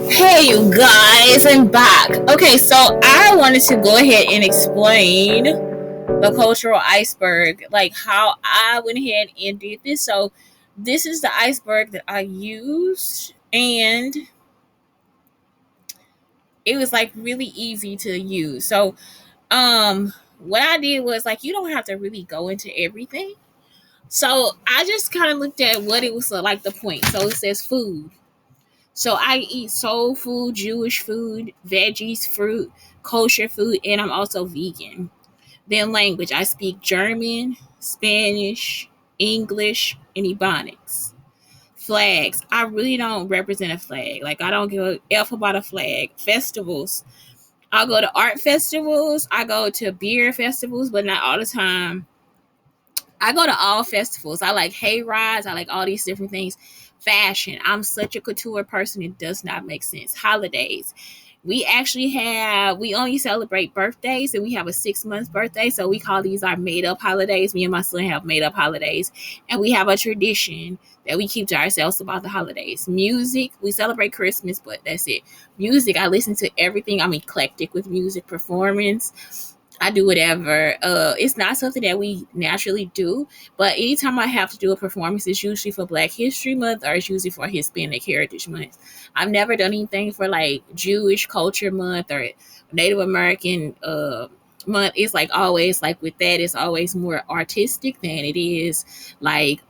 Hey, you guys, I'm back. Okay, so I wanted to go ahead and explain the cultural iceberg, like how I went ahead and did this. So, this is the iceberg that I used, and it was like really easy to use. So, what I did was like, you don't have to really go into everything. So, I just kind of looked at what it was like the point. So, it says food. So I eat soul food, Jewish food, veggies, fruit, kosher food, and I'm also vegan. Then language, I speak German, Spanish, English, and Ebonics. Flags, I really don't represent a flag. Like I don't give a F about a flag. Festivals, I'll go to art festivals. I go to beer festivals, but not all the time. I go to all festivals. I like hay rides. I like all these different things. Fashion. I'm such a couture person. It does not make sense. Holidays. We only celebrate birthdays and we have a 6 month birthday. So we call these our made up holidays. Me and my son have made up holidays. And we have a tradition that we keep to ourselves about the holidays. Music. We celebrate Christmas, but that's it. Music. I listen to everything. I'm eclectic with music. Performance. I do whatever. It's not something that we naturally do, but anytime I have to do a performance, it's usually for Black History Month or it's usually for Hispanic Heritage Month. I've never done anything for like Jewish Culture Month or Native American month. It's like always like with that, it's always more artistic than it is like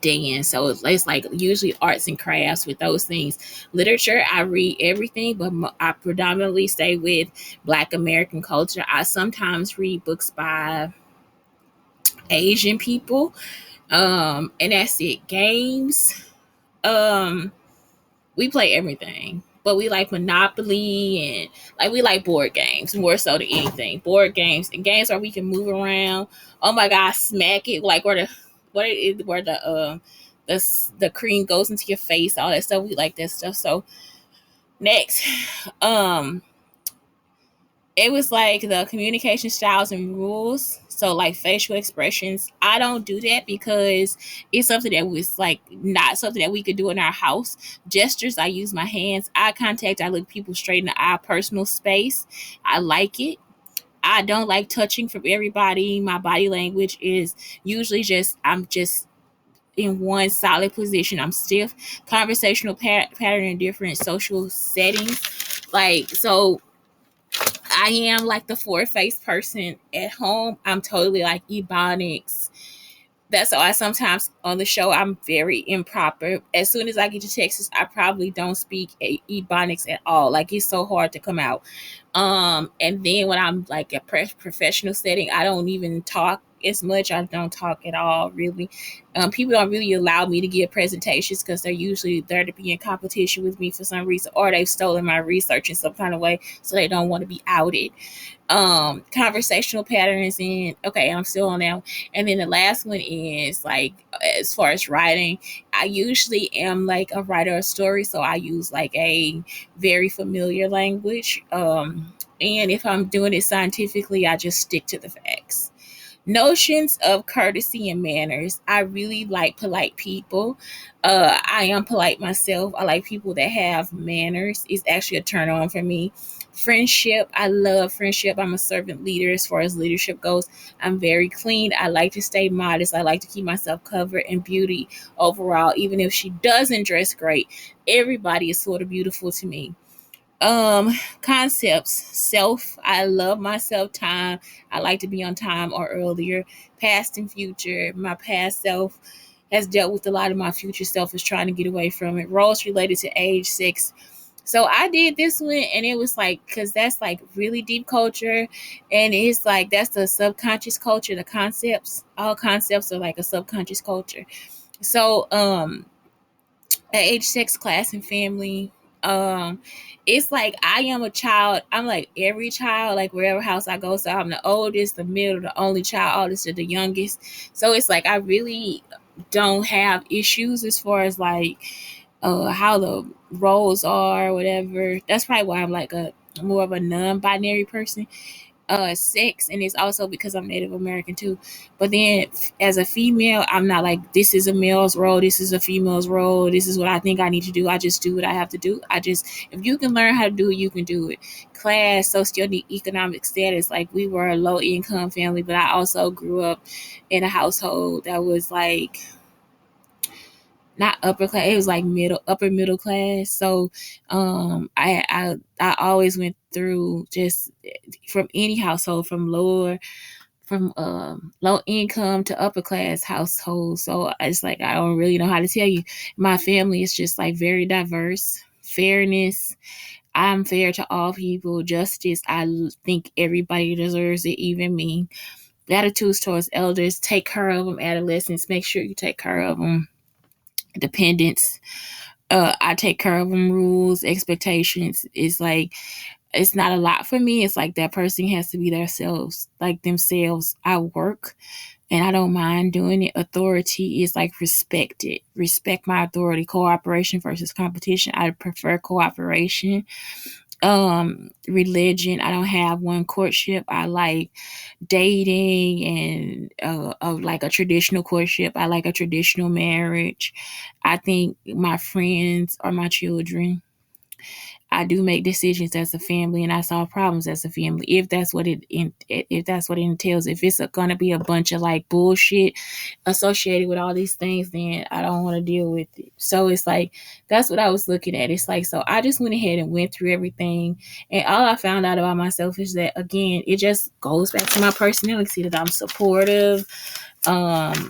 dance. So it's like usually arts and crafts with those things. Literature, I read everything, but I predominantly stay with Black American culture. I sometimes read books by Asian people, and that's it. Games, um, we play everything. But we like Monopoly and like we like board games more so than anything. Board games and games where we can move around. Oh my god, smack it like where the cream goes into your face, all that stuff. We like that stuff. So next, um, it was like the communication styles and rules. So like facial expressions, I don't do that because it's something that was like not something that we could do in our house. Gestures, I use my hands. Eye contact, I look people straight in the eye. Personal space, I like it. I don't like touching from everybody. My body language is usually just I'm just in one solid position. I'm stiff. Conversational pattern in different social settings. Like so I am like the four faced person at home. I'm totally like Ebonics. That's why sometimes on the show I'm very improper. As soon as I get to Texas, I probably don't speak Ebonics at all. Like it's so hard to come out. And then when I'm like a professional setting, I don't even talk as much. I don't talk at all, really. People don't really allow me to give presentations because they're usually there to be in competition with me for some reason, or they've stolen my research in some kind of way, so they don't want to be outed. Conversational patterns and okay, I'm still on that. And then the last one is like as far as writing, I usually am like a writer of stories, so I use like a very familiar language. And if I'm doing it scientifically, I just stick to the facts. Notions of courtesy and manners. I really like polite people. I am polite myself. I like people that have manners. It's actually a turn on for me. Friendship. I love friendship. I'm a servant leader as far as leadership goes. I'm very clean. I like to stay modest. I like to keep myself covered in beauty overall. Even if she doesn't dress great, everybody is sort of beautiful to me. Concepts. Self, I love myself. Time, I like to be on time or earlier. Past and future, my past self has dealt with a lot of my future self is trying to get away from it. Roles related to age, sex. So I did this one and it was like because that's like really deep culture, and it's like that's the subconscious culture. The concepts, all concepts are like a subconscious culture. So age, sex, class, and family. Um, it's like I am a child. I'm like every child, like wherever house I go. So I'm the oldest, the middle, the only child, oldest to the youngest. So it's like I really don't have issues as far as like how the roles are, or whatever. That's probably why I'm like a more of a non-binary person. sex, and it's also because I'm Native American too. But then as a female, I'm not like, this is a male's role, this is a female's role, this is what I think I need to do. I just do what I have to do. If you can learn how to do it, you can do it. Class, socioeconomic status, like we were a low income family, but I also grew up in a household that was like not upper class, it was like upper middle class. So I always went through just from any household, from low income to upper class household. So it's like I don't really know how to tell you. My family is just like very diverse. Fairness, I'm fair to all people. Justice, I think everybody deserves it, even me. Attitudes towards elders, take care of them. Adolescents, make sure you take care of them. Dependents, I take care of them. Rules, expectations, is like, it's not a lot for me. It's like that person has to be themselves. I work and I don't mind doing it. Authority is like respected. Respect my authority. Cooperation versus competition. I prefer cooperation. Religion, I don't have one. Courtship, I like dating and like a traditional courtship. I like a traditional marriage. I think my friends are my children. I do make decisions as a family, and I solve problems as a family. If that's what it entails. If it's gonna be a bunch of like bullshit associated with all these things, then I don't want to deal with it. So it's like, that's what I was looking at. It's like, so I just went ahead and went through everything, and all I found out about myself is that, again, it just goes back to my personality, that I'm supportive, that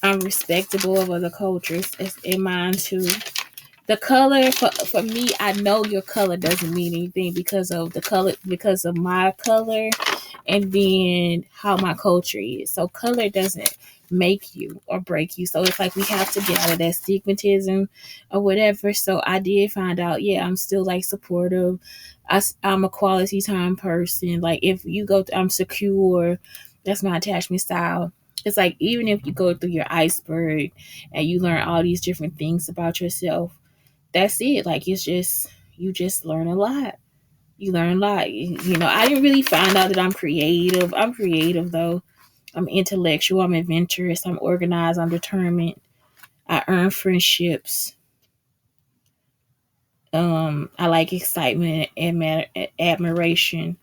I'm respectable of other cultures in mine too. The color, for me, I know your color doesn't mean anything because of the color, because of my color, and then how my culture is. So color doesn't make you or break you. So it's like we have to get out of that stigmatism or whatever. So I did find out, yeah, I'm still like supportive. I'm a quality time person. Like if you go, I'm secure. That's my attachment style. It's like, even if you go through your iceberg and you learn all these different things about yourself, that's it. Like, it's just, you just learn a lot. You learn a lot. I didn't really find out that I'm creative. I'm creative though. I'm intellectual. I'm adventurous. I'm organized. I'm determined. I earn friendships. I like excitement and admiration.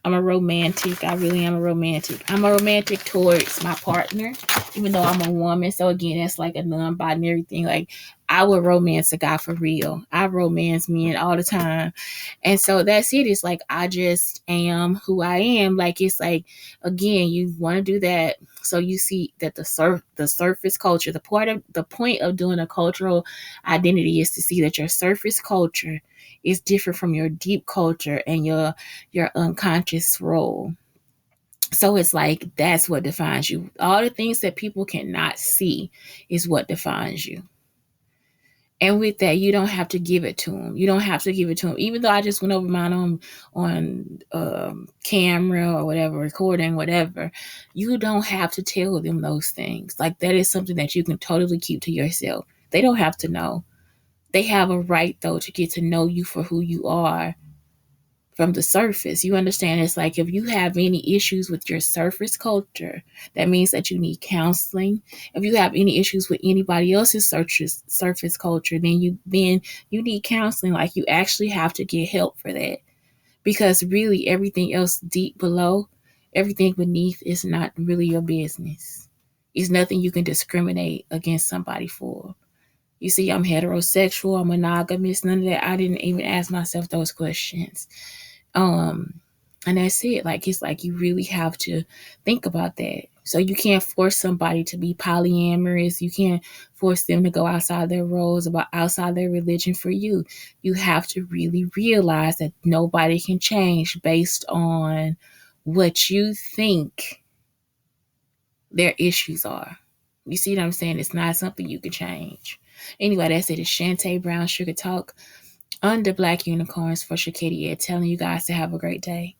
I'm a romantic. I really am a romantic. I'm a romantic towards my partner, even though I'm a woman. So again, that's like a non-binary thing. Like, I would romance a guy for real. I romance men all the time. And so that's it. It's like, I just am who I am. Like, it's like, again, you want to do that. So you see that the surface culture, the point of doing a cultural identity is to see that your surface culture is different from your deep culture and your unconscious role. So it's like, that's what defines you. All the things that people cannot see is what defines you. And with that, you don't have to give it to them. You don't have to give it to them. Even though I just went over mine on camera or whatever, recording, whatever, you don't have to tell them those things. Like, that is something that you can totally keep to yourself. They don't have to know. They have a right, though, to get to know you for who you are from the surface. You understand? It's like, if you have any issues with your surface culture, that means that you need counseling. If you have any issues with anybody else's surface culture, then you need counseling. Like, you actually have to get help for that, because really everything else deep below, everything beneath, is not really your business. It's nothing you can discriminate against somebody for. You see, I'm heterosexual, I'm monogamous, none of that. I didn't even ask myself those questions. And that's it. Like, it's like, you really have to think about that. So you can't force somebody to be polyamorous. You can't force them to go outside their roles, outside their religion for you. You have to really realize that nobody can change based on what you think their issues are. You see what I'm saying? It's not something you can change. Anyway, that's it. It's Shante Brown Sugar Talk under Black Unicorns for Shakedia, telling you guys to have a great day.